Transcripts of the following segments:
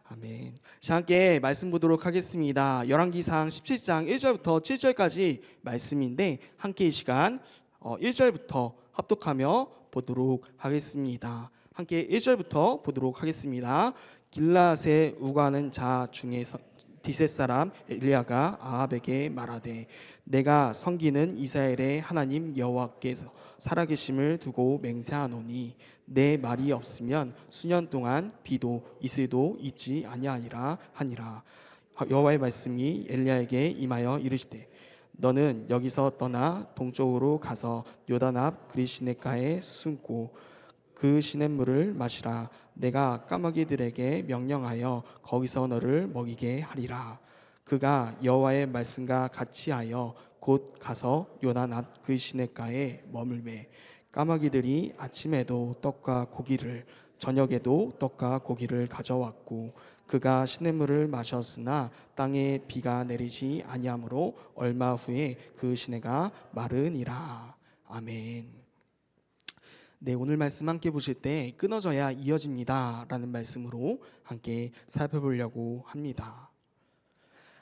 아멘. 자, 함께 말씀 보도록 하겠습니다. 열왕기상 17장 1절부터 7절까지 말씀인데 함께 이 시간 1절부터 합독하며 보도록 하겠습니다. 함께 1절부터 보도록 하겠습니다. 길라앗에 우거하는 자 중에서 디셋 사람 엘리야가 아합에게 말하되 내가 섬기는 이스라엘의 하나님 여호와께서 살아계심을 두고 맹세하노니 내 말이 없으면 수년 동안 비도 이슬도 있지 아니하리라 하니라. 여호와의 말씀이 엘리야에게 임하여 이르시되 너는 여기서 떠나 동쪽으로 가서 요단 앞 그리시네가에 숨고 그 시냇물을 마시라. 내가 까마귀들에게 명령하여 거기서 너를 먹이게 하리라. 그가 여호와의 말씀과 같이 하여 곧 가서 요단 앞 그리시네가에 머물매 까마귀들이 아침에도 떡과 고기를 저녁에도 떡과 고기를 가져왔고 그가 시냇물을 마셨으나 땅에 비가 내리지 아니하므로 얼마 후에 그 시내가 마르니라. 아멘. 네, 오늘 말씀 함께 보실 때 끊어져야 이어집니다 라는 말씀으로 함께 살펴보려고 합니다.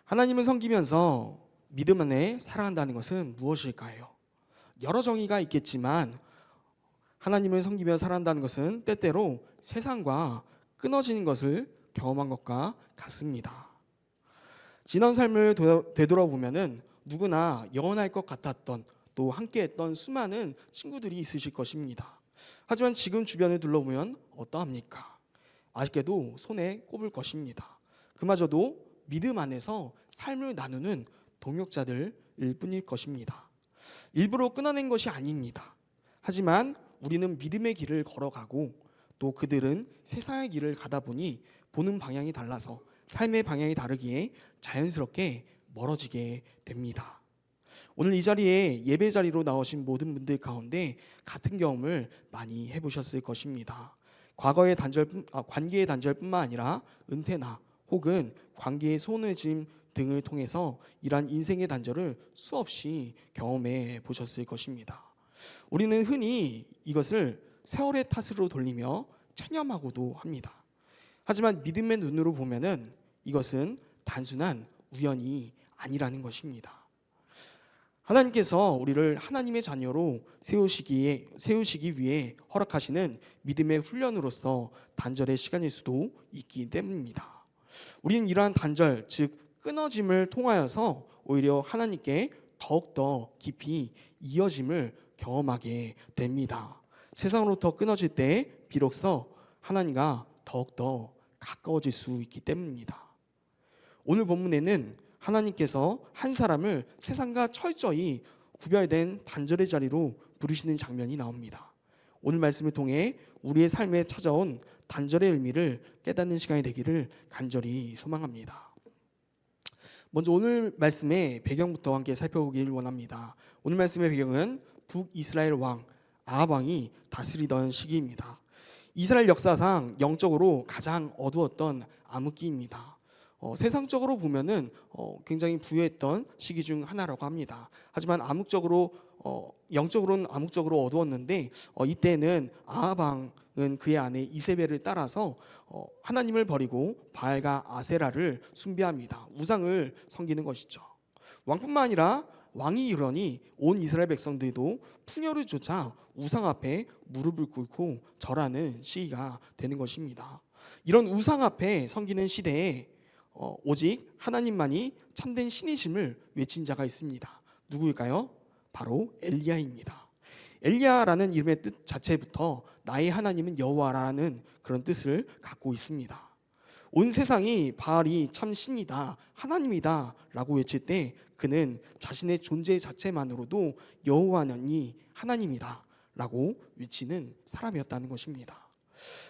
하나님을 섬기면서 믿음 안에 살아간다는 것은 무엇일까요? 여러 정의가 있겠지만 하나님을 섬기며 살아간다는 것은 때때로 세상과 끊어지는 것을 경험한 것과 같습니다. 지난 삶을 되돌아보면 누구나 영원할 것 같았던 또 함께했던 수많은 친구들이 있으실 것입니다. 하지만 지금 주변을 둘러보면 어떠합니까? 아쉽게도 손에 꼽을 것입니다. 그마저도 믿음 안에서 삶을 나누는 동역자들일 뿐일 것입니다. 일부러 끊어낸 것이 아닙니다. 하지만 우리는 믿음의 길을 걸어가고 또 그들은 세상의 길을 가다 보니 보는 방향이 달라서 삶의 방향이 다르기에 자연스럽게 멀어지게 됩니다. 오늘 이 자리에 예배 자리로 나오신 모든 분들 가운데 같은 경험을 많이 해보셨을 것입니다. 과거의 관계의 단절뿐만 아니라 은퇴나 혹은 관계의 소원해짐 등을 통해서 이러한 인생의 단절을 수없이 경험해 보셨을 것입니다. 우리는 흔히 이것을 세월의 탓으로 돌리며 체념하고도 합니다. 하지만 믿음의 눈으로 보면은 이것은 단순한 우연이 아니라는 것입니다. 하나님께서 우리를 하나님의 자녀로 세우시기 위해 허락하시는 믿음의 훈련으로서 단절의 시간일 수도 있기 때문입니다. 우리는 이러한 단절, 즉 끊어짐을 통하여서 오히려 하나님께 더욱더 깊이 이어짐을 경험하게 됩니다. 세상으로부터 끊어질 때 비로소 하나님과 더욱더 가까워질 수 있기 때문입니다. 오늘 본문에는 하나님께서 한 사람을 세상과 철저히 구별된 단절의 자리로 부르시는 장면이 나옵니다. 오늘 말씀을 통해 우리의 삶에 찾아온 단절의 의미를 깨닫는 시간이 되기를 간절히 소망합니다. 먼저 오늘 말씀의 배경부터 함께 살펴보길 원합니다. 오늘 말씀의 배경은 북이스라엘 왕 아합 왕이 다스리던 시기입니다. 이스라엘 역사상 영적으로 가장 어두웠던 암흑기입니다. 세상적으로 보면은 굉장히 부유했던 시기 중 하나라고 합니다. 하지만 영적으로는 암흑적으로 어두웠는데 이때는 아합 왕은 그의 아내 이세벨을 따라서 하나님을 버리고 바알과 아세라를 숭배합니다. 우상을 섬기는 것이죠. 왕뿐만 아니라 왕이 이러니 온 이스라엘 백성들도 풍요를 쫓아 우상 앞에 무릎을 꿇고 절하는 시기가 되는 것입니다. 이런 우상 앞에 섬기는 시대에 오직 하나님만이 참된 신이심을 외친 자가 있습니다. 누구일까요? 바로 엘리야입니다. 엘리야라는 이름의 뜻 자체부터 나의 하나님은 여호와라는 그런 뜻을 갖고 있습니다. 온 세상이 바알이 참 신이다, 하나님이다 라고 외칠 때 그는 자신의 존재 자체만으로도 여호와는 하나님이다 라고 외치는 사람이었다는 것입니다.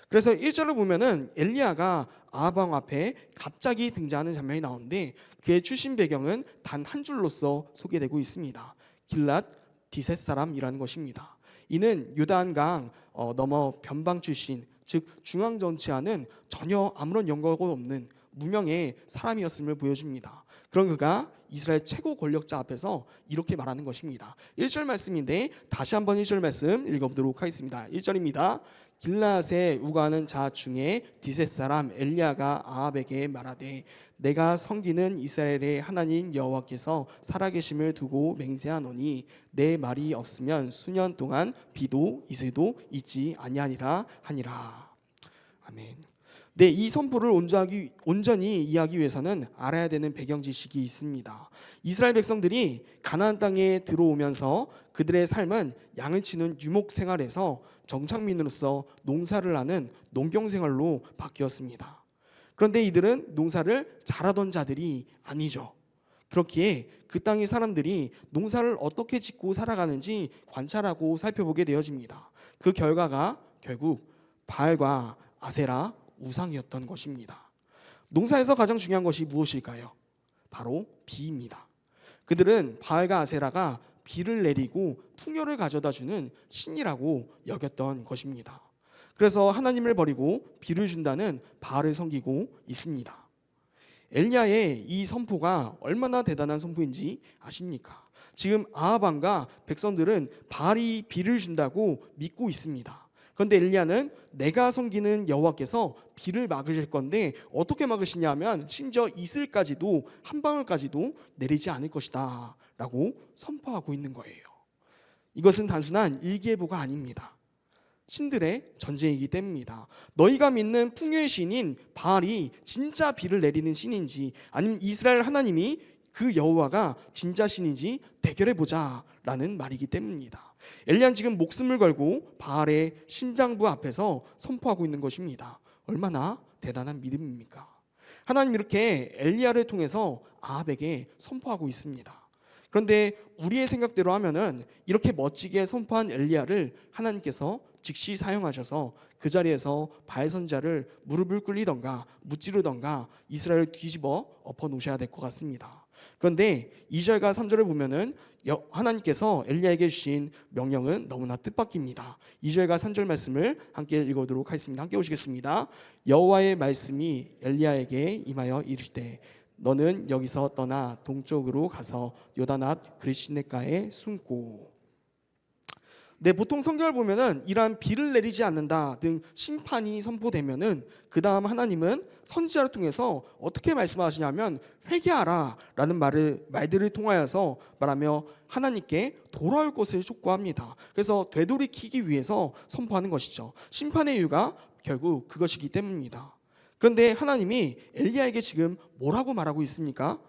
그래서 1절을 보면은 엘리야가 아합 왕 앞에 갑자기 등장하는 장면이 나오는데 그의 출신 배경은 단 한 줄로서 소개되고 있습니다. 길랏 디셋 사람이라는 것입니다. 이는 요단강 넘어 변방 출신, 즉 중앙 정치와는 전혀 아무런 연관이 없는 무명의 사람이었음을 보여줍니다. 그런 그가 이스라엘 최고 권력자 앞에서 이렇게 말하는 것입니다. 1절 말씀인데 다시 한번 1절 말씀 읽어보도록 하겠습니다. 1절입니다. 길라앗에 우거하는 자 중에 디셋 사람 엘리야가 아합에게 말하되 내가 섬기는 이스라엘의 하나님 여호와께서 살아계심을 두고 맹세하노니 내 말이 없으면 수년 동안 비도 이슬도 있지 아니하니라 하니라. 아멘. 네, 이 선포를 온전히 이해하기 위해서는 알아야 되는 배경 지식이 있습니다. 이스라엘 백성들이 가나안 땅에 들어오면서 그들의 삶은 양을 치는 유목 생활에서 정착민으로서 농사를 하는 농경 생활로 바뀌었습니다. 그런데 이들은 농사를 잘하던 자들이 아니죠. 그렇기에 그 땅의 사람들이 농사를 어떻게 짓고 살아가는지 관찰하고 살펴보게 되어집니다. 그 결과가 결국 바알과 아세라 우상이었던 것입니다. 농사에서 가장 중요한 것이 무엇일까요? 바로 비입니다. 그들은 바알과 아세라가 비를 내리고 풍요를 가져다 주는 신이라고 여겼던 것입니다. 그래서 하나님을 버리고 비를 준다는 바알을 섬기고 있습니다. 엘리야의 이 선포가 얼마나 대단한 선포인지 아십니까? 지금 아합 왕과 백성들은 바알이 비를 준다고 믿고 있습니다. 그런데 엘리야는 내가 섬기는 여호와께서 비를 막으실 건데 어떻게 막으시냐면 심지어 이슬까지도 한 방울까지도 내리지 않을 것이다 라고 선포하고 있는 거예요. 이것은 단순한 일기예보가 아닙니다. 신들의 전쟁이기 때문입니다. 너희가 믿는 풍요의 신인 바알이 진짜 비를 내리는 신인지 아니면 이스라엘 하나님이 그 여호와가 진짜 신인지 대결해보자 라는 말이기 때문입니다. 엘리야는 지금 목숨을 걸고 바알의 심장부 앞에서 선포하고 있는 것입니다. 얼마나 대단한 믿음입니까? 하나님 이렇게 엘리야를 통해서 아합에게 선포하고 있습니다. 그런데 우리의 생각대로 하면은 이렇게 멋지게 선포한 엘리야를 하나님께서 즉시 사용하셔서 그 자리에서 바알 선지자를 무릎을 꿇리던가 무찌르던가 이스라엘을 뒤집어 엎어 놓으셔야 될 것 같습니다. 그런데 2절과 3절을 보면은 하나님께서 엘리야에게 주신 명령은 너무나 뜻밖입니다. 2절과 3절 말씀을 함께 읽어보도록 하겠습니다. 함께 보시겠습니다. 여호와의 말씀이 엘리야에게 임하여 이르시되 너는 여기서 떠나 동쪽으로 가서 요단 앞 그리시네가에 숨고. 네, 보통 성경을 보면은 이러한 비를 내리지 않는다 등 심판이 선포되면은 그 다음 하나님은 선지자를 통해서 어떻게 말씀하시냐면 회개하라 라는 말들을 통하여서 말하며 하나님께 돌아올 것을 촉구합니다. 그래서 되돌이키기 위해서 선포하는 것이죠. 심판의 이유가 결국 그것이기 때문입니다. 그런데 하나님이 엘리야에게 지금 뭐라고 말하고 있습니까?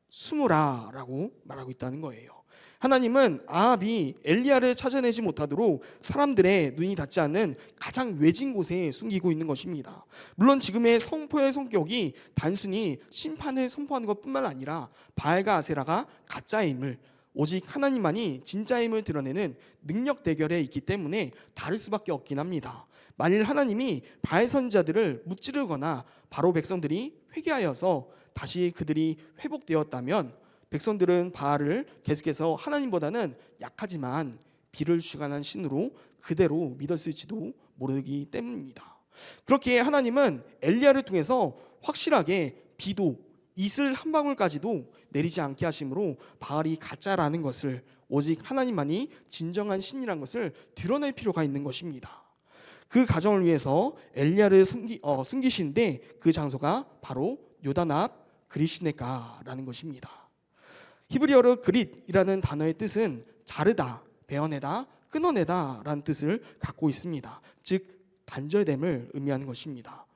숨으라 라고 말하고 있다는 거예요. 하나님은 아합이 엘리야를 찾아내지 못하도록 사람들의 눈이 닿지 않는 가장 외진 곳에 숨기고 있는 것입니다. 물론 지금의 선포의 성격이 단순히 심판을 선포하는 것뿐만 아니라 바알과 아세라가 가짜임을 오직 하나님만이 진짜임을 드러내는 능력 대결에 있기 때문에 다를 수밖에 없긴 합니다. 만일 하나님이 바알 선지자들을 무찌르거나 바로 백성들이 회개하여서 다시 그들이 회복되었다면 백성들은 바알을 계속해서 하나님보다는 약하지만 비를 주관한 신으로 그대로 믿었을지도 모르기 때문입니다. 그렇게 하나님은 엘리야를 통해서 확실하게 비도 이슬 한 방울까지도 내리지 않게 하심으로 바알이 가짜라는 것을 오직 하나님만이 진정한 신이라는 것을 드러낼 필요가 있는 것입니다. 그 가정을 위해서 엘리야를 숨기신데 그 장소가 바로 요단 앞 그리시네가라는 것입니다. 히브리어로 그릿이라는 단어의 뜻은 자르다, 베어내다, 끊어내다 라는 뜻을 갖고 있습니다. 즉 단절됨을 의미하는 것입니다.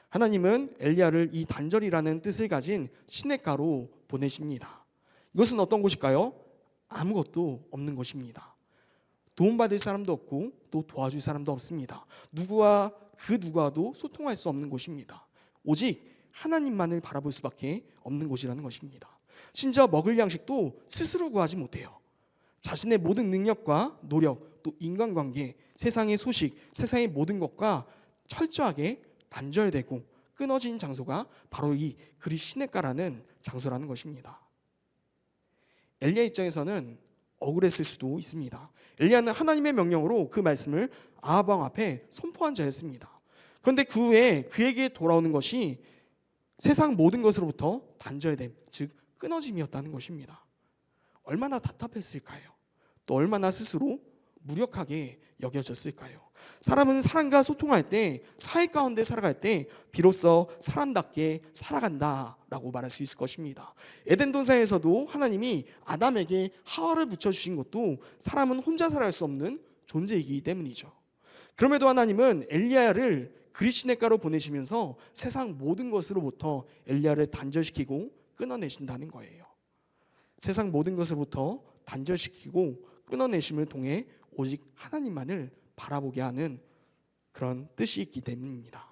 하나님은 엘리야를 이 단절이라는 뜻을 가진 시냇가로 보내십니다. 이것은 어떤 곳일까요? 아무것도 없는 곳입니다. 도움받을 사람도 없고 또 도와줄 사람도 없습니다. 그 누구와도 소통할 수 없는 곳입니다. 오직 하나님만을 바라볼 수밖에 없는 곳이라는 것입니다. 심지어 먹을 양식도 스스로 구하지 못해요. 자신의 모든 능력과 노력, 또 인간관계, 세상의 소식, 세상의 모든 것과 철저하게 단절되고 끊어진 장소가 바로 이 그리시네가라는 장소라는 것입니다. 엘리야 입장에서는 억울했을 수도 있습니다. 엘리야는 하나님의 명령으로 그 말씀을 아합 왕 앞에 선포한 자였습니다. 그런데 그 후에 그에게 돌아오는 것이 세상 모든 것으로부터 단절됨, 즉 끊어짐이었다는 것입니다. 얼마나 답답했을까요? 또 얼마나 스스로 무력하게 여겨졌을까요? 사람은 사람과 소통할 때, 사회 가운데 살아갈 때 비로소 사람답게 살아간다라고 말할 수 있을 것입니다. 에덴 동산에서도 하나님이 아담에게 하와를 붙여주신 것도 사람은 혼자 살아갈 수 없는 존재이기 때문이죠. 그럼에도 하나님은 엘리야를 그리시네가로 보내시면서 세상 모든 것으로부터 엘리야를 단절시키고 끊어내신다는 거예요. 세상 모든 것으로부터 단절시키고 끊어내심을 통해 오직 하나님만을 바라보게 하는 그런 뜻이 있기 때문입니다.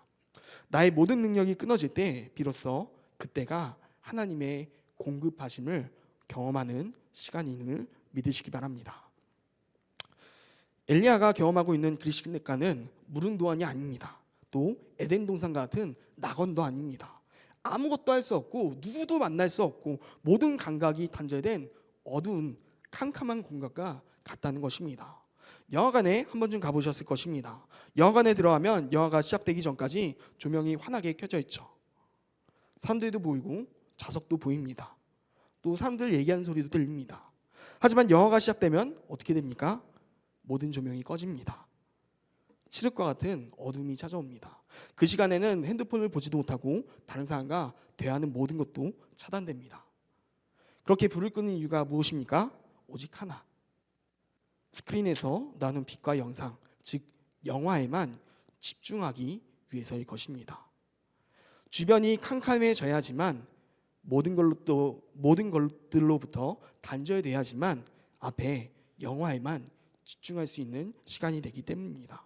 나의 모든 능력이 끊어질 때 비로소 그때가 하나님의 공급하심을 경험하는 시간임을 믿으시기 바랍니다. 엘리야가 경험하고 있는 그리시네가는 무릉도원이 아닙니다. 또 에덴 동산과 같은 낙원도 아닙니다. 아무것도 할 수 없고 누구도 만날 수 없고 모든 감각이 단절된 어두운 캄캄한 공간과 같다는 것입니다. 영화관에 한 번쯤 가보셨을 것입니다. 영화관에 들어가면 영화가 시작되기 전까지 조명이 환하게 켜져 있죠. 사람들도 보이고 좌석도 보입니다. 또 사람들 얘기하는 소리도 들립니다. 하지만 영화가 시작되면 어떻게 됩니까? 모든 조명이 꺼집니다. 칠흑과 같은 어둠이 찾아옵니다. 그 시간에는 핸드폰을 보지도 못하고 다른 사람과 대화하는 모든 것도 차단됩니다. 그렇게 불을 끄는 이유가 무엇입니까? 오직 하나. 스크린에서 나오는 빛과 영상, 즉 영화에만 집중하기 위해서일 것입니다. 주변이 캄캄해져야 하지만 모든 것들로부터 단절돼야지만 앞에 영화에만 집중할 수 있는 시간이 되기 때문입니다.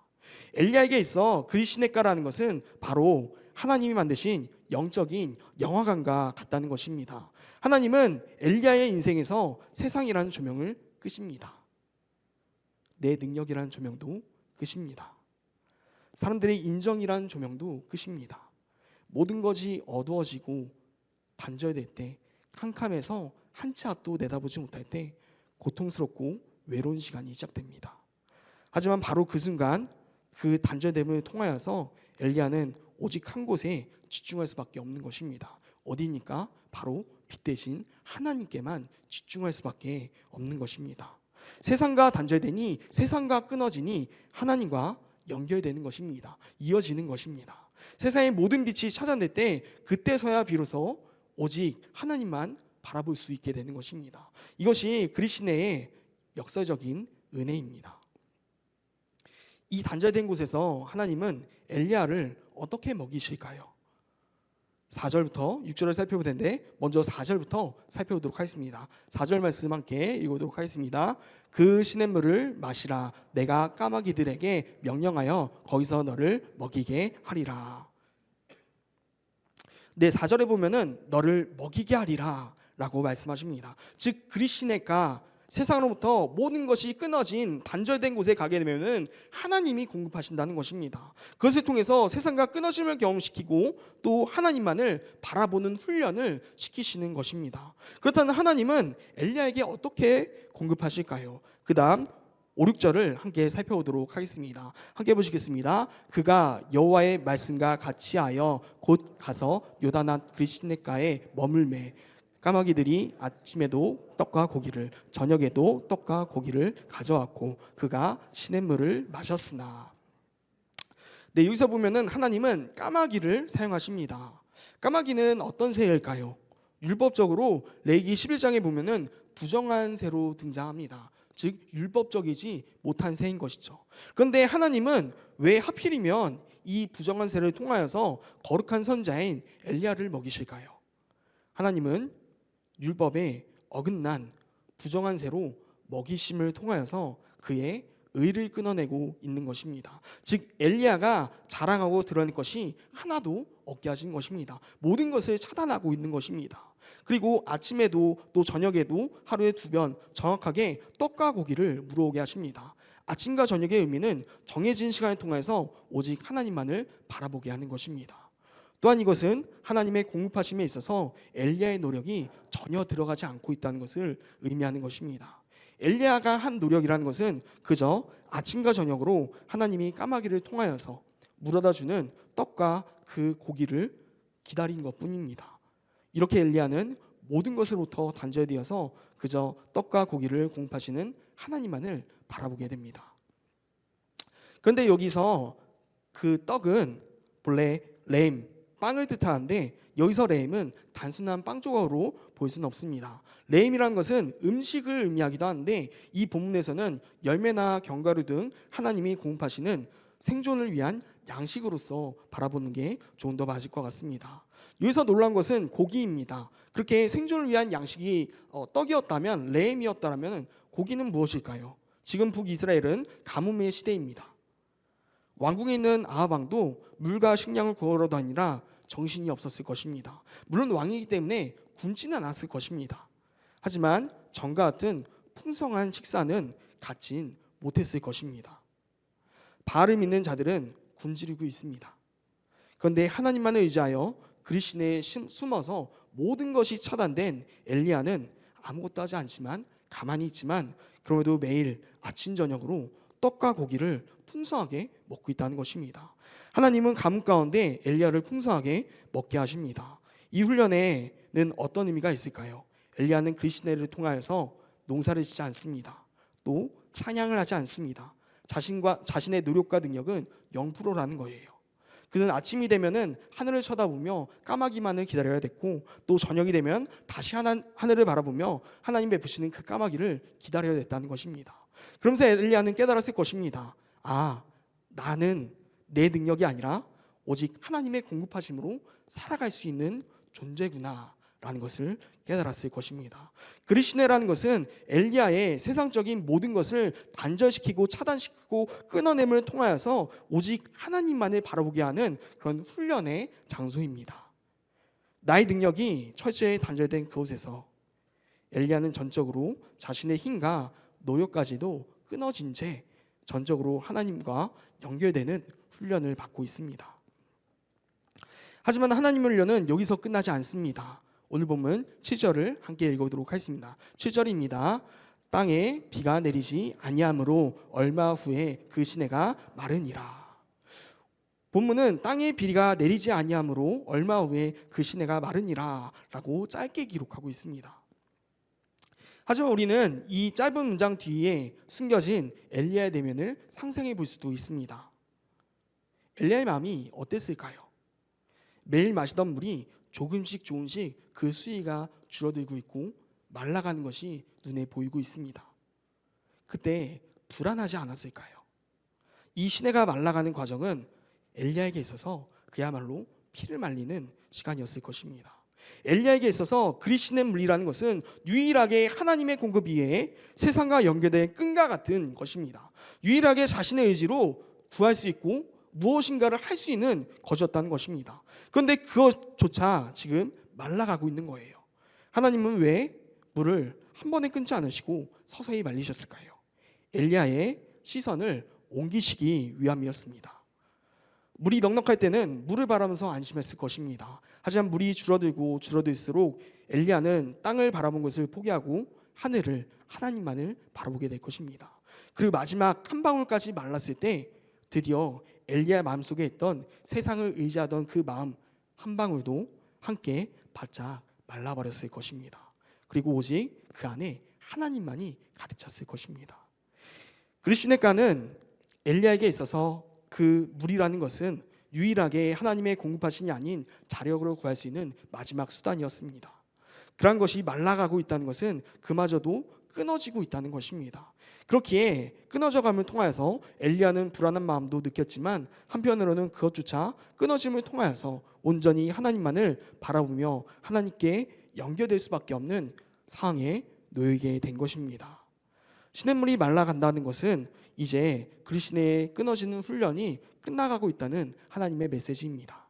엘리야에게 있어 그리시네가라는 것은 바로 하나님이 만드신 영적인 영화관과 같다는 것입니다. 하나님은 엘리야의 인생에서 세상이라는 조명을 끄십니다. 내 능력이라는 조명도 끄십니다. 사람들의 인정이라는 조명도 끄십니다. 모든 것이 어두워지고 단절될 때, 캄캄해서 한 치 앞도 내다보지 못할 때 고통스럽고 외로운 시간이 시작됩니다. 하지만 바로 그 순간 그 단절됨을 통하여서 엘리야는 오직 한 곳에 집중할 수밖에 없는 것입니다. 어디입니까? 바로 빛 대신 하나님께만 집중할 수밖에 없는 것입니다. 세상과 단절되니, 세상과 끊어지니 하나님과 연결되는 것입니다. 이어지는 것입니다. 세상의 모든 빛이 차단될 때 그때서야 비로소 오직 하나님만 바라볼 수 있게 되는 것입니다. 이것이 그리시네의 역사적인 은혜입니다. 이 단절된 곳에서 하나님은 엘리야를 어떻게 먹이실까요? 4절부터 6절을 살펴볼 텐데 먼저 4절부터 살펴보도록 하겠습니다. 4절 말씀 함께 읽어보도록 하겠습니다. 그 시냇물을 마시라. 내가 까마귀들에게 명령하여 거기서 너를 먹이게 하리라. 네, 4절에 보면은 너를 먹이게 하리라 라고 말씀하십니다. 즉 그리시네가 세상으로부터 모든 것이 끊어진 단절된 곳에 가게 되면은 하나님이 공급하신다는 것입니다. 그것을 통해서 세상과 끊어짐을 경험시키고 또 하나님만을 바라보는 훈련을 시키시는 것입니다. 그렇다면 하나님은 엘리야에게 어떻게 공급하실까요? 그 다음 5, 6절을 함께 살펴보도록 하겠습니다. 함께 보시겠습니다. 그가 여호와의 말씀과 같이 하여 곧 가서 요단앗 그리시네가에 머물매 까마귀들이 아침에도 떡과 고기를 저녁에도 떡과 고기를 가져왔고 그가 시냇물을 마셨으나. 네, 여기서 보면은 하나님은 까마귀를 사용하십니다. 까마귀는 어떤 새일까요? 율법적으로 레위기 11장에 보면은 부정한 새로 등장합니다. 즉 율법적이지 못한 새인 것이죠. 그런데 하나님은 왜 하필이면 이 부정한 새를 통하여서 거룩한 선자인 엘리야를 먹이실까요? 하나님은 율법에 어긋난 부정한 새로 먹이심을 통하여서 그의 의를 끊어내고 있는 것입니다. 즉 엘리야가 자랑하고 드러낼 것이 하나도 없게 하신 것입니다. 모든 것을 차단하고 있는 것입니다. 그리고 아침에도 또 저녁에도 하루에 2번 정확하게 떡과 고기를 물어오게 하십니다. 아침과 저녁의 의미는 정해진 시간을 통해서 오직 하나님만을 바라보게 하는 것입니다. 또한 이것은 하나님의 공급하심에 있어서 엘리야의 노력이 전혀 들어가지 않고 있다는 것을 의미하는 것입니다. 엘리야가 한 노력이라는 것은 그저 아침과 저녁으로 하나님이 까마귀를 통하여서 물어다 주는 떡과 그 고기를 기다린 것뿐입니다. 이렇게 엘리야는 모든 것으로부터 단절되어서 그저 떡과 고기를 공급하시는 하나님만을 바라보게 됩니다. 그런데 여기서 그 떡은 본래 레임, 빵을 뜻하는데 여기서 레임은 단순한 빵 조각으로 볼 수는 없습니다. 레임이라는 것은 음식을 의미하기도 하는데 이 본문에서는 열매나 견과류 등 하나님이 공급하시는 생존을 위한 양식으로서 바라보는 게 좀 더 맞을 것 같습니다. 여기서 놀라운 것은 고기입니다. 그렇게 생존을 위한 양식이 떡이었다면, 레임이었다면 고기는 무엇일까요? 지금 북이스라엘은 가뭄의 시대입니다. 왕궁에 있는 아합 왕도 물과 식량을 구하러 다니라 정신이 없었을 것입니다. 물론 왕이기 때문에 굶지는 않았을 것입니다. 하지만 전과 같은 풍성한 식사는 갖진 못했을 것입니다. 바알을 믿는 자들은 굶주리고 있습니다. 그런데 하나님만을 의지하여 그리스도에 숨어서 모든 것이 차단된 엘리야는 아무것도 하지 않지만 가만히 있지만 그럼에도 매일 아침 저녁으로 떡과 고기를 풍성하게 먹고 있다는 것입니다. 하나님은 가뭄 가운데 엘리야를 풍성하게 먹게 하십니다. 이 훈련에는 어떤 의미가 있을까요? 엘리야는 그리스도를 통하여서 농사를 짓지 않습니다. 또 사냥을 하지 않습니다. 자신의 노력과 능력은 0%라는 거예요. 그는 아침이 되면은 하늘을 쳐다보며 까마귀만을 기다려야 됐고 또 저녁이 되면 다시 하늘을 바라보며 하나님 베푸시는 그 까마귀를 기다려야 됐다는 것입니다. 그러면서 엘리야는 깨달았을 것입니다. 나는 내 능력이 아니라 오직 하나님의 공급하심으로 살아갈 수 있는 존재구나 라는 것을 깨달았을 것입니다. 그리스도라는 것은 엘리야의 세상적인 모든 것을 단절시키고 차단시키고 끊어냄을 통하여서 오직 하나님만을 바라보게 하는 그런 훈련의 장소입니다. 나의 능력이 철저히 단절된 그곳에서 엘리야는 전적으로 자신의 힘과 노력까지도 끊어진 채 전적으로 하나님과 연결되는 훈련을 받고 있습니다. 하지만 하나님의 훈련은 여기서 끝나지 않습니다. 오늘 본문 7절을 함께 읽어보도록 하겠습니다. 7절입니다. 땅에 비가 내리지 아니하므로 얼마 후에 그 시내가 마르니라. 본문은 땅에 비가 내리지 아니하므로 얼마 후에 그 시내가 마르니라 라고 짧게 기록하고 있습니다. 하지만 우리는 이 짧은 문장 뒤에 숨겨진 엘리야의 내면을 상상해 볼 수도 있습니다. 엘리야의 마음이 어땠을까요? 매일 마시던 물이 조금씩 그 수위가 줄어들고 있고 말라가는 것이 눈에 보이고 있습니다. 그때 불안하지 않았을까요? 이 시내가 말라가는 과정은 엘리야에게 있어서 그야말로 피를 말리는 시간이었을 것입니다. 엘리야에게 있어서 그리스도의 물이라는 것은 유일하게 하나님의 공급 이외에 세상과 연결된 끈과 같은 것입니다. 유일하게 자신의 의지로 구할 수 있고 무엇인가를 할 수 있는 것이었다는 것입니다. 그런데 그것조차 지금 말라가고 있는 거예요. 하나님은 왜 물을 한 번에 끊지 않으시고 서서히 말리셨을까요? 엘리야의 시선을 옮기시기 위함이었습니다. 물이 넉넉할 때는 물을 바라면서 안심했을 것입니다. 하지만 물이 줄어들수록 엘리야는 땅을 바라본 것을 포기하고 하나님만을 바라보게 될 것입니다. 그리고 마지막 한 방울까지 말랐을 때 드디어 엘리야 마음속에 있던 세상을 의지하던 그 마음 한 방울도 함께 바짝 말라버렸을 것입니다. 그리고 오직 그 안에 하나님만이 가득 찼을 것입니다. 그리스도가는 엘리야에게 있어서 그 물이라는 것은 유일하게 하나님의 공급하신이 아닌 자력으로 구할 수 있는 마지막 수단이었습니다. 그러한 것이 말라가고 있다는 것은 그마저도 끊어지고 있다는 것입니다. 그렇기에 끊어져감을 통하여서 엘리야는 불안한 마음도 느꼈지만 한편으로는 그것조차 끊어짐을 통하여서 온전히 하나님만을 바라보며 하나님께 연결될 수밖에 없는 상황에 놓이게 된 것입니다. 시냇물이 말라간다는 것은 이제 그리스도의 끊어지는 훈련이 끝나가고 있다는 하나님의 메시지입니다.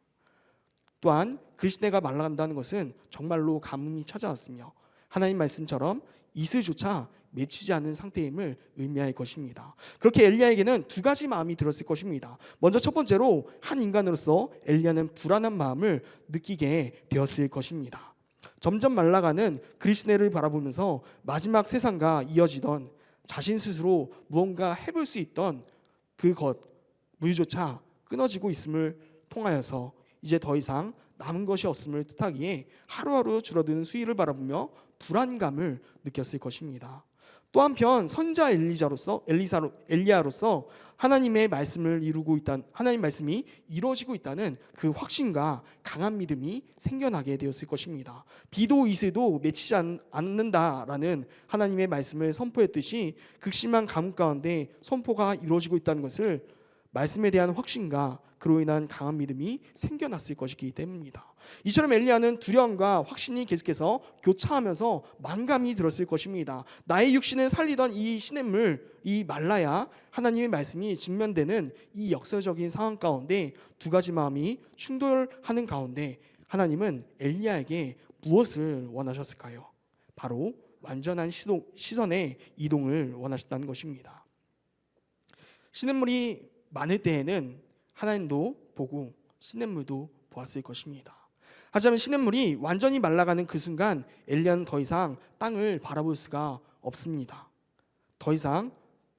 또한 그리스도가 말라간다는 것은 정말로 가뭄이 찾아왔으며 하나님 말씀처럼 이슬조차 맺히지 않는 상태임을 의미할 것입니다. 그렇게 엘리야에게는 두 가지 마음이 들었을 것입니다. 먼저 첫 번째로 한 인간으로서 엘리야는 불안한 마음을 느끼게 되었을 것입니다. 점점 말라가는 그리스도를 바라보면서 마지막 세상과 이어지던 자신 스스로 무언가 해볼 수 있던 물조차 끊어지고 있음을 통하여서 이제 더 이상 남은 것이 없음을 뜻하기에 하루하루 줄어드는 수위를 바라보며 불안감을 느꼈을 것입니다. 또 한편 선자 엘리야로서 하나님의 말씀을 이루고 있다, 하나님 말씀이 이루어지고 있다는 그 확신과 강한 믿음이 생겨나게 되었을 것입니다. 비도 이슬도 맺히지 않는다라는 하나님의 말씀을 선포했듯이 극심한 가뭄 가운데 선포가 이루어지고 있다는 것을 말씀에 대한 확신과 그로 인한 강한 믿음이 생겨났을 것이기 때문입니다. 이처럼 엘리야는 두려움과 확신이 계속해서 교차하면서 만감이 들었을 것입니다. 나의 육신을 살리던 이 시냇물, 이 말라야 하나님의 말씀이 직면되는 이 역설적인 상황 가운데 두 가지 마음이 충돌하는 가운데 하나님은 엘리야에게 무엇을 원하셨을까요? 바로 완전한 시선의 이동을 원하셨다는 것입니다. 시냇물이 많을 때에는 하나님도 보고 시냇물도 보았을 것입니다. 하지만 시냇물이 완전히 말라가는 그 순간 엘리야는 더 이상 땅을 바라볼 수가 없습니다. 더 이상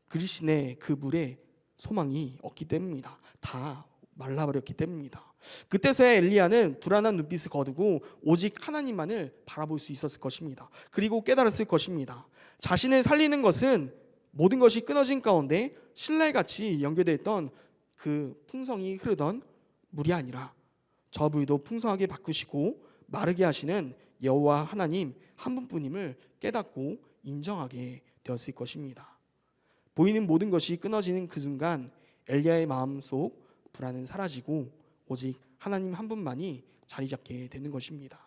그리신의 그 물에 소망이 없기 때문입니다. 다 말라버렸기 때문입니다. 그때서야 엘리야는 불안한 눈빛을 거두고 오직 하나님만을 바라볼 수 있었을 것입니다. 그리고 깨달았을 것입니다. 자신을 살리는 것은 모든 것이 끊어진 가운데 신라같이 연결되어 있던 그 풍성이 흐르던 물이 아니라 저 물도 풍성하게 바꾸시고 마르게 하시는 여호와 하나님 한 분뿐임을 깨닫고 인정하게 되었을 것입니다. 보이는 모든 것이 끊어지는 그 순간 엘리야의 마음속 불안은 사라지고 오직 하나님 한 분만이 자리 잡게 되는 것입니다.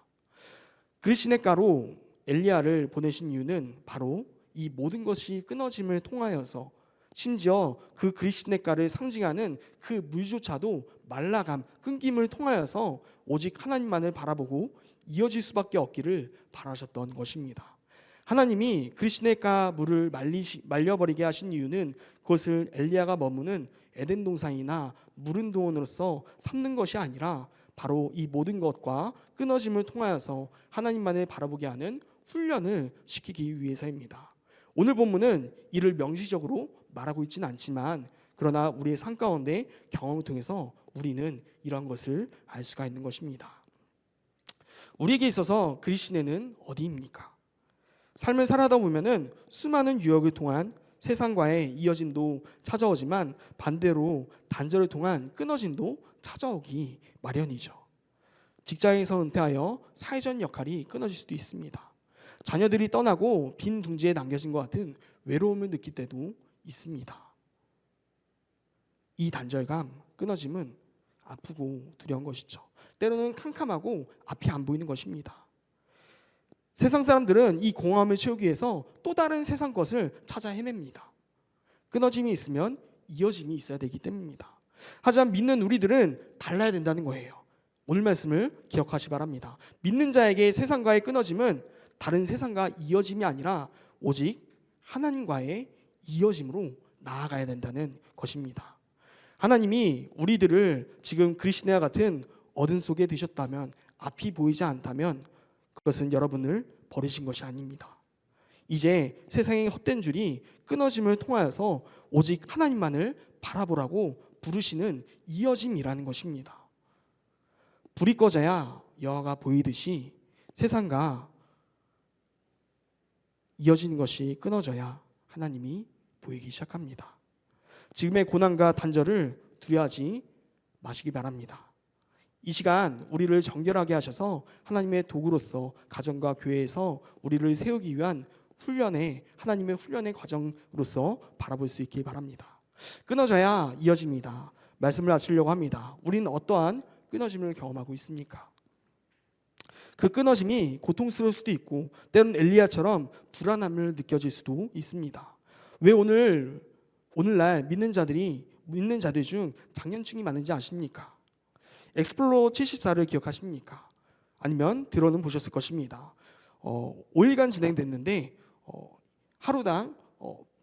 그리시네가로 엘리야를 보내신 이유는 바로 이 모든 것이 끊어짐을 통하여서 심지어 그 그리시네가를 상징하는 그 물조차도 말라감, 끊김을 통하여서 오직 하나님만을 바라보고 이어질 수밖에 없기를 바라셨던 것입니다. 하나님이 그리시네가 물을 말려버리게 하신 이유는 그것을 엘리야가 머무는 에덴 동산이나 무른 동원으로서 삼는 것이 아니라 바로 이 모든 것과 끊어짐을 통하여서 하나님만을 바라보게 하는 훈련을 시키기 위해서입니다. 오늘 본문은 이를 명시적으로 말하고 있지는 않지만 그러나 우리의 삶 가운데 경험을 통해서 우리는 이런 것을 알 수가 있는 것입니다. 우리에게 있어서 그리시네는 어디입니까? 삶을 살아다 보면은 수많은 유역을 통한 세상과의 이어짐도 찾아오지만 반대로 단절을 통한 끊어짐도 찾아오기 마련이죠. 직장에서 은퇴하여 사회적 역할이 끊어질 수도 있습니다. 자녀들이 떠나고 빈 둥지에 남겨진 것 같은 외로움을 느낄 때도 있습니다. 이 단절감, 끊어짐은 아프고 두려운 것이죠. 때로는 캄캄하고 앞이 안 보이는 것입니다. 세상 사람들은 이 공허함을 채우기 위해서 또 다른 세상 것을 찾아 헤맵니다. 끊어짐이 있으면 이어짐이 있어야 되기 때문입니다. 하지만 믿는 우리들은 달라야 된다는 거예요. 오늘 말씀을 기억하시 바랍니다. 믿는 자에게 세상과의 끊어짐은 다른 세상과 이어짐이 아니라 오직 하나님과의 이어짐으로 나아가야 된다는 것입니다. 하나님이 우리들을 지금 그리시네와 같은 어둠 속에 드셨다면, 앞이 보이지 않다면 그것은 여러분을 버리신 것이 아닙니다. 이제 세상의 헛된 줄이 끊어짐을 통하여서 오직 하나님만을 바라보라고 부르시는 이어짐이라는 것입니다. 불이 꺼져야 여호와가 보이듯이 세상과 이어지는 것이 끊어져야 하나님이 보이기 시작합니다. 지금의 고난과 단절을 두려워하지 마시기 바랍니다. 이 시간 우리를 정결하게 하셔서 하나님의 도구로서 가정과 교회에서 우리를 세우기 위한 하나님의 훈련의 과정으로서 바라볼 수 있기 바랍니다. 끊어져야 이어집니다. 말씀을 마치려고 합니다. 우리는 어떠한 끊어짐을 경험하고 있습니까? 그 끊어짐이 고통스러울 수도 있고 때로는 엘리야처럼 불안함을 느껴질 수도 있습니다. 왜 오늘날 믿는 자들 중 장년층이 많은지 아십니까? 엑스플로러 74를 기억하십니까? 아니면 들어는 보셨을 것입니다. 5일간 진행됐는데 하루당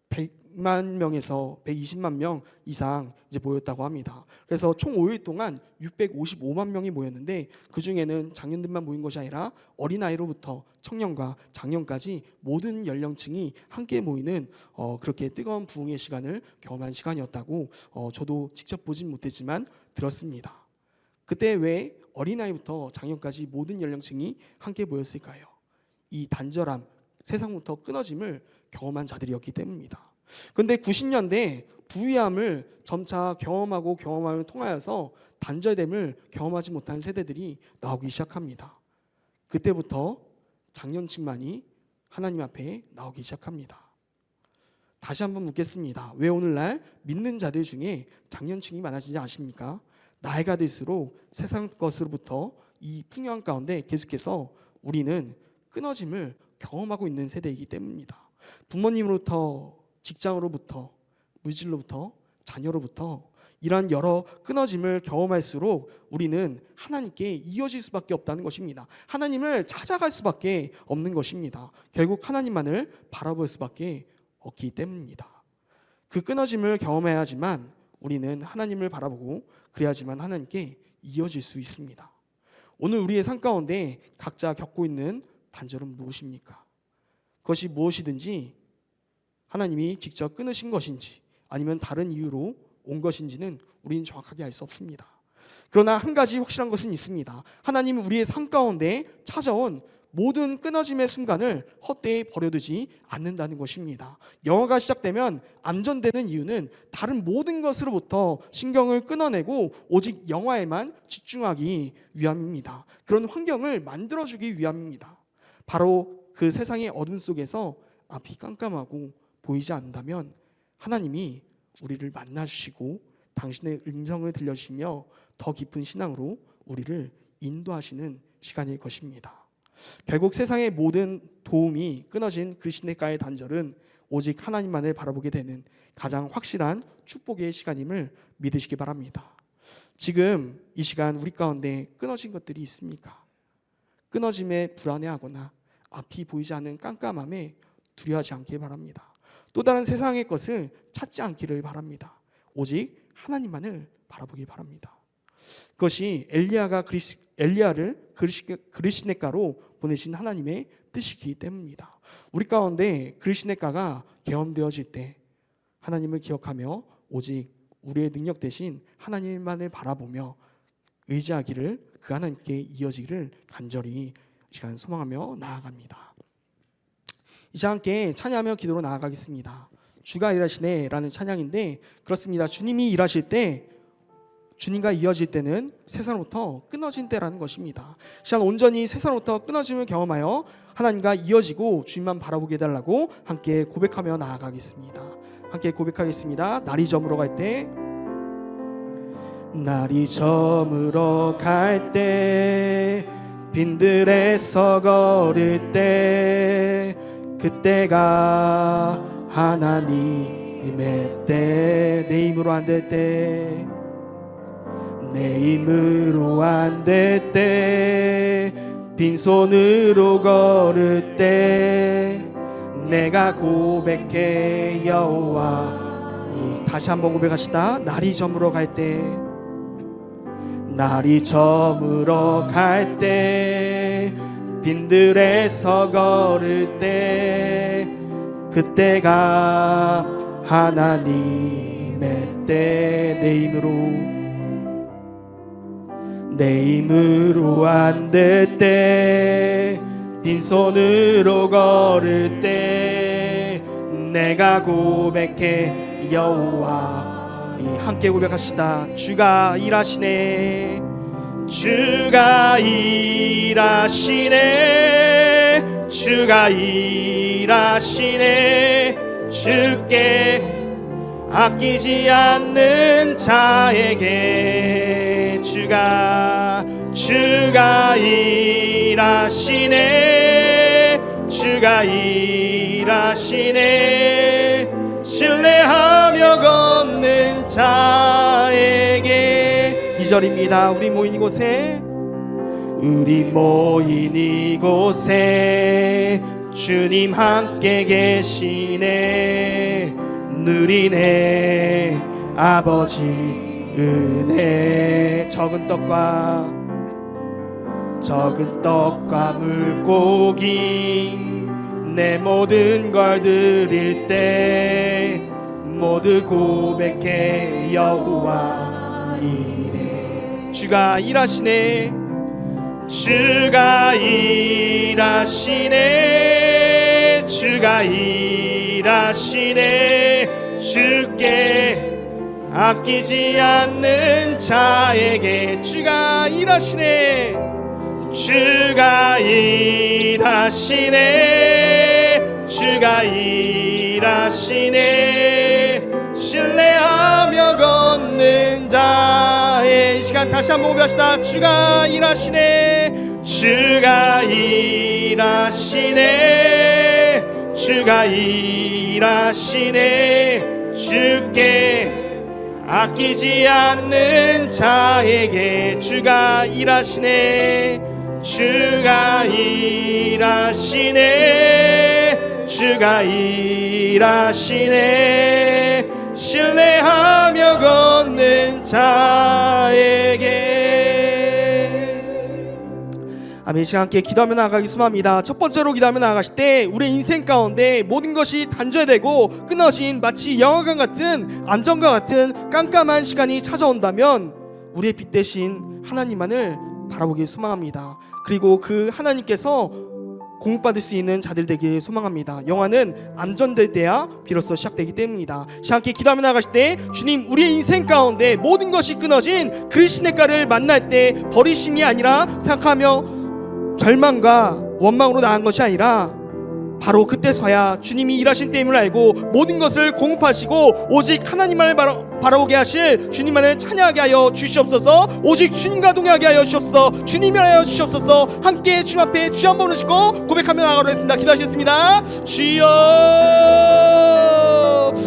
100만 명에서 120만 명 이상 이제 모였다고 합니다. 그래서 총 5일 동안 655만 명이 모였는데 그 중에는 장년들만 모인 것이 아니라 어린아이로부터 청년과 장년까지 모든 연령층이 함께 모이는 그렇게 뜨거운 부흥의 시간을 경험한 시간이었다고 저도 직접 보진 못했지만 들었습니다. 그때 왜 어린아이부터 장년까지 모든 연령층이 함께 모였을까요? 이 단절함, 세상부터 끊어짐을 경험한 자들이었기 때문입니다. 그런데 90년대 부유함을 점차 경험함을 통하여서 단절됨을 경험하지 못한 세대들이 나오기 시작합니다. 그때부터 장년층만이 하나님 앞에 나오기 시작합니다. 다시 한번 묻겠습니다. 왜 오늘날 믿는 자들 중에 장년층이 많아지지 않습니까? 나이가 들수록 세상 것으로부터 이 풍요한 가운데 계속해서 우리는 끊어짐을 경험하고 있는 세대이기 때문입니다. 부모님으로부터, 직장으로부터, 물질로부터, 자녀로부터 이러한 여러 끊어짐을 경험할수록 우리는 하나님께 이어질 수밖에 없다는 것입니다. 하나님을 찾아갈 수밖에 없는 것입니다. 결국 하나님만을 바라볼 수밖에 없기 때문입니다. 그 끊어짐을 경험해야지만 우리는 하나님을 바라보고 그래야지만 하나님께 이어질 수 있습니다. 오늘 우리의 삶 가운데 각자 겪고 있는 단절은 무엇입니까? 그것이 무엇이든지 하나님이 직접 끊으신 것인지 아니면 다른 이유로 온 것인지는 우리는 정확하게 알 수 없습니다. 그러나 한 가지 확실한 것은 있습니다. 하나님은 우리의 삶 가운데 찾아온 모든 끊어짐의 순간을 헛되이 버려두지 않는다는 것입니다. 영화가 시작되면 안전되는 이유는 다른 모든 것으로부터 신경을 끊어내고 오직 영화에만 집중하기 위함입니다. 그런 환경을 만들어주기 위함입니다. 바로 그 세상의 어둠 속에서 앞이 깜깜하고 보이지 않는다면 하나님이 우리를 만나주시고 당신의 음성을 들려주시며 더 깊은 신앙으로 우리를 인도하시는 시간일 것입니다. 결국 세상의 모든 도움이 끊어진 그리스도인과의 단절은 오직 하나님만을 바라보게 되는 가장 확실한 축복의 시간임을 믿으시기 바랍니다. 지금 이 시간 우리 가운데 끊어진 것들이 있습니까? 끊어짐에 불안해하거나 앞이 보이지 않는 깜깜함에 두려워하지 않길 바랍니다. 또 다른 세상의 것을 찾지 않기를 바랍니다. 오직 하나님만을 바라보기 바랍니다. 그것이 엘리야를 그리스네가로 보내신 하나님의 뜻이기 때문입니다. 우리 가운데 그리스네가가 경험되어질 때 하나님을 기억하며 오직 우리의 능력 대신 하나님만을 바라보며 의지하기를 그 하나님께 이어지기를 간절히 시간 소망하며 나아갑니다. 이제 함께 찬양하며 기도로 나아가겠습니다. 주가 일하시네 라는 찬양인데 그렇습니다. 주님이 일하실 때 주님과 이어질 때는 세상으로부터 끊어진 때라는 것입니다. 시간 온전히 세상으로부터 끊어짐을 경험하여 하나님과 이어지고 주님만 바라보게 해달라고 함께 고백하며 나아가겠습니다. 함께 고백하겠습니다. 날이 저물어 갈 때 날이 저물어 갈 때 빈들에서 걸을 때 그때가 하나님의 때 내 힘으로 안 될 때 내 힘으로 안 될 때 빈손으로 걸을 때 내가 고백해 여호와 다시 한번 고백하시다. 날이 저물어 갈 때 날이 저물어 갈 때 빈들에서 걸을 때 그때가 하나님의 때 내 힘으로 안 될 때 빈손으로 걸을 때 내가 고백해 여호와 함께 고백하시다. 주가 일하시네 주가 일하시네 주가 일하시네 주께 아끼지 않는 자에게 주가 일하시네 주가 일하시네 신뢰하며 걷는 자에게 2절입니다. 우리 모인 이곳에 주님 함께 계시네 누리네 아버지 은혜 적은 떡과 물고기 내 모든 걸 드릴 때 모두 고백해 여호와 이래 주가 일하시네 주가 일하시네 주가 일하시네. 주께 아끼지 않는 자에게 주가 일하시네. 주가 일하시네. 주가 일하시네. 신뢰하며 걷는 자의, 이 시간 다시 한번 고백합시다. 주가 일하시네. 주가 일하시네. 주가 일하시네. 주께 아끼지 않는 자에게 주가 일하시네. 주가 일하시네. 주가 일하시네. 신뢰하며 걷는 자에게. 아멘. 이 시간 함께 기도하며 나아가기 소망합니다. 첫 번째로 기도하며 나아가실 때 우리의 인생 가운데 모든 것이 단절되고 끊어진 마치 영화관 같은 안전과 같은 깜깜한 시간이 찾아온다면 우리의 빛 대신 하나님만을 바라보기 소망합니다. 그리고 그 하나님께서 공급받을 수 있는 자들 되길 소망합니다. 영화는 안전될 때야 비로소 시작되기 때문입니다. 함께 기도하며 나아가실 때 주님, 우리의 인생 가운데 모든 것이 끊어진 그 시냇가를 만날 때 버리심이 아니라 생각하며 절망과 원망으로 나간 것이 아니라 바로 그때서야 주님이 일하신 때임을 알고 모든 것을 공급하시고 오직 하나님만을 바라보게 하실 주님만을 찬양하게 하여 주시옵소서. 오직 주님과 동행하게 하여 주시옵소서. 주님을 하여 주시옵소서. 함께 주님 앞에 주여 한번 부르시고 고백하며 나아가도록 하겠습니다. 기도하시겠습니다. 주여,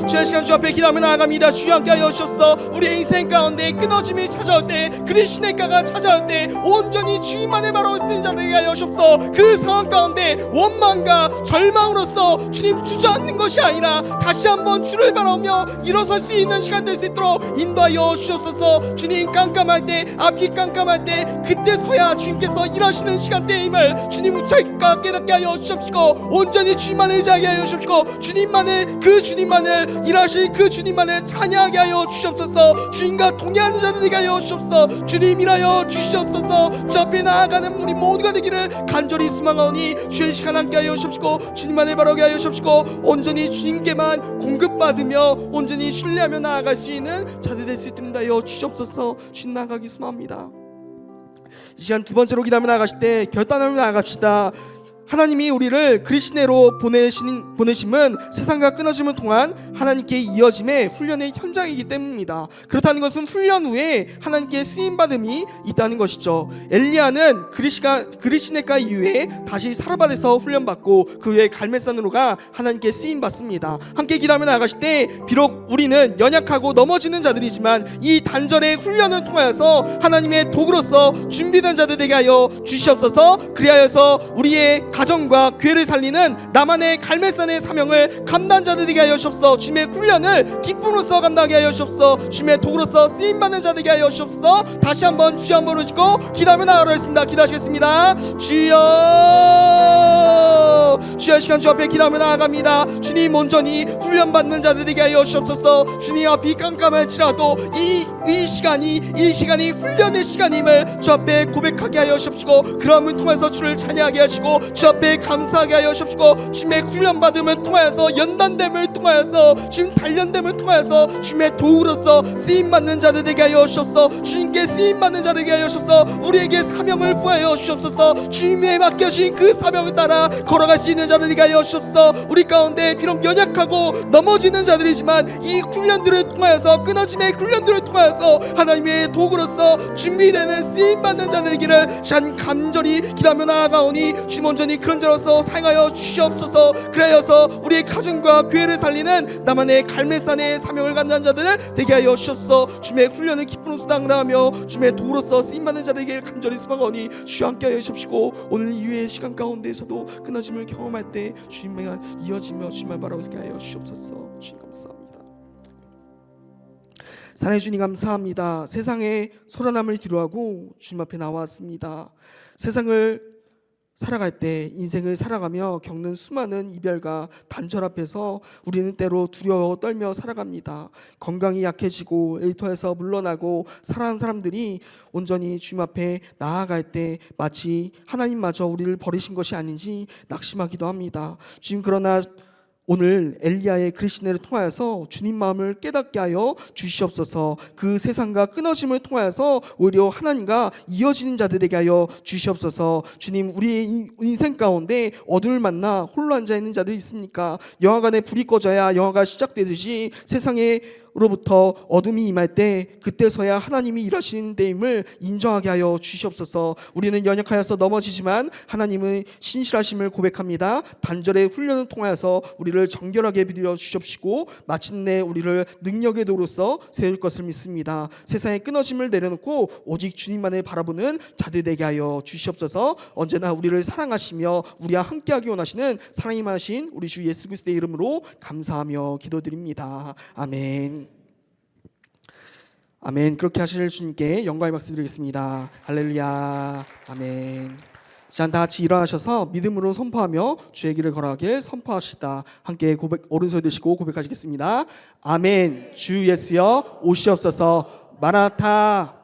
주의 시간 주 앞에 기도하며 나아갑니다. 주여 함께 하여 주옵소서. 우리의 인생 가운데 끊어짐이 찾아올 때, 그리스도의 시냇가가 찾아올 때 온전히 주님만을 바라볼 수 있는 자들에게 하여 주옵소서. 그 상황 가운데 원망과 절망으로서 주님 주저앉는 것이 아니라 다시 한번 주를 바라보며 일어설 수 있는 시간 될 수 있도록 인도하여 주옵소서. 주님, 깜깜할 때, 앞이 깜깜할 때 그때서야 주님께서 일하시는 시간대임을 주님 우차가 깨닫게 하여 주옵시고 온전히 주님만을 의지하게 하여 주옵시고 주님만을, 그 주님만을 일하실 그 주님만을 찬양하게 하여 주시옵소서. 주님과 동행하는 자들 되게 하여 주옵소서. 주님 일하여 주시옵소서. 저 앞에 나아가는 우리 모두가 되기를 간절히 소망하오니 주의 시간 함께 하여 주옵시고 주님만을 바라게 하여 주옵시고 온전히 주님께만 공급받으며 온전히 신뢰하며 나아갈 수 있는 자들 될 수 있도록 하여 주시옵소서. 주님 나아가기 소망합니다. 이 시간 두 번째로 기도하며 나아가실 때 결단하며 나아갑시다. 하나님이 우리를 그리스도로 보내심은 세상과 끊어짐을 통한 하나님께 이어짐의 훈련의 현장이기 때문입니다. 그렇다는 것은 훈련 후에 하나님께 쓰임받음이 있다는 것이죠. 엘리야는 그리시네가 이후에 다시 사르밧에서 훈련받고 그 후에 갈멜산으로 가 하나님께 쓰임받습니다. 함께 기도하며 나아가실 때 비록 우리는 연약하고 넘어지는 자들이지만 이 단절의 훈련을 통하여서 하나님의 도구로서 준비된 자들 되게 하여 주시옵소서. 그리하여서 우리의 가정과 교회를 살리는 나만의 갈멜산의 사명을 감당한 자들 되게 하여 주옵소서. 주님의 훈련을 기쁨으로써 감당하게 하여 주옵소서. 주님의 도구로서 쓰임받는 자들 되게 하여 주옵소서. 다시 한번 주여 한번 부르시고 기도하며 나아가겠습니다. 기도하시겠습니다. 주여, 주여 시간 주 앞에 기도하며 나아갑니다. 주님 온전히 훈련받는 자들 되게 하여 주옵소서. 주님 앞이 깜깜할지라도 이 시간이 훈련의 시간임을 주 앞에 고백하게 하여 주옵시고 그럼을 통해서 주를 찬양하게 하시고 주 앞에 감사하게 하여 주옵시고 주님의 훈련받음을 통하여서 연단됨을 통하여서 주님 단련됨을 통하여서 주님의 도구로서 쓰임받는 자들 되게 하여 주옵소서. 주님께 쓰임받는 자들 되게 하여 주옵소서. 우리에게 사명을 부하여 주옵소서. 주님의 맡겨진 그 사명을 따라 걸어갈 수 있는 자들 되게 하여 주옵소서. 우리 가운데 비록 연약하고 넘어지는 자들이지만 이 훈련들을 통하여서 끊어짐의 훈련들을 통하여서 하나님의 도구로서 준비되는 쓰임받는 자들 되기를 전 간절히 기도하며 나아가오니 주님 온전히 그런 자로서 사용하여 주시옵소서. 그래서 우리의 가정과 교회를 살리는 나만의 갈멜산의 사명을 감당한 자들을 되게 하여 주옵소서. 주님의 훈련을 기쁨으로 수당하며 주님의 도구로서 쓰임받는 자들에게 간절히 소망하오니 주여 함께 하여 주옵시고 오늘 이후의 시간 가운데에서도 끊어짐을 경험할 때 주님과 이어지며 주님을 바라보게 하여 주옵소서. 주님 감사합니다. 사랑해 주님 감사합니다. 세상에 소란함을 뒤로하고 주님 앞에 나왔습니다. 세상을 살아갈 때 인생을 살아가며 겪는 수많은 이별과 단절 앞에서 우리는 때로 두려워 떨며 살아갑니다. 건강이 약해지고 일터에서 물러나고 사랑하는 사람들이 온전히 주님 앞에 나아갈 때 마치 하나님마저 우리를 버리신 것이 아닌지 낙심하기도 합니다. 주님, 그러나 오늘 엘리야의 그리시네를 통하여서 주님 마음을 깨닫게 하여 주시옵소서. 그 세상과 끊어짐을 통하여서 오히려 하나님과 이어지는 자들에게 하여 주시옵소서. 주님, 우리의 인생 가운데 어둠을 만나 홀로 앉아 있는 자들이 있습니까? 영화관에 불이 꺼져야 영화가 시작되듯이 세상에 로부터 어둠이 임할 때 그때서야 하나님이 일하시는 때임을 인정하게 하여 주시옵소서. 우리는 연약하여서 넘어지지만 하나님은 신실하심을 고백합니다. 단절의 훈련을 통하여서 우리를 정결하게 빌려 주시옵시고 마침내 우리를 능력의 도로서 세울 것을 믿습니다. 세상의 끊어짐을 내려놓고 오직 주님만을 바라보는 자들 되게 하여 주시옵소서. 언제나 우리를 사랑하시며 우리와 함께하기 원하시는 사랑이 많으신 우리 주 예수 그리스도의 이름으로 감사하며 기도드립니다. 아멘. 아멘. 그렇게 하실 주님께 영광의 박수 드리겠습니다. 할렐루야. 아멘. 자, 다 같이 일어나셔서 믿음으로 선포하며 주의 길을 걸어가게 선포합시다. 함께 오른손 드시고 고백하시겠습니다. 아멘. 주 예수여 오시옵소서. 마라나타.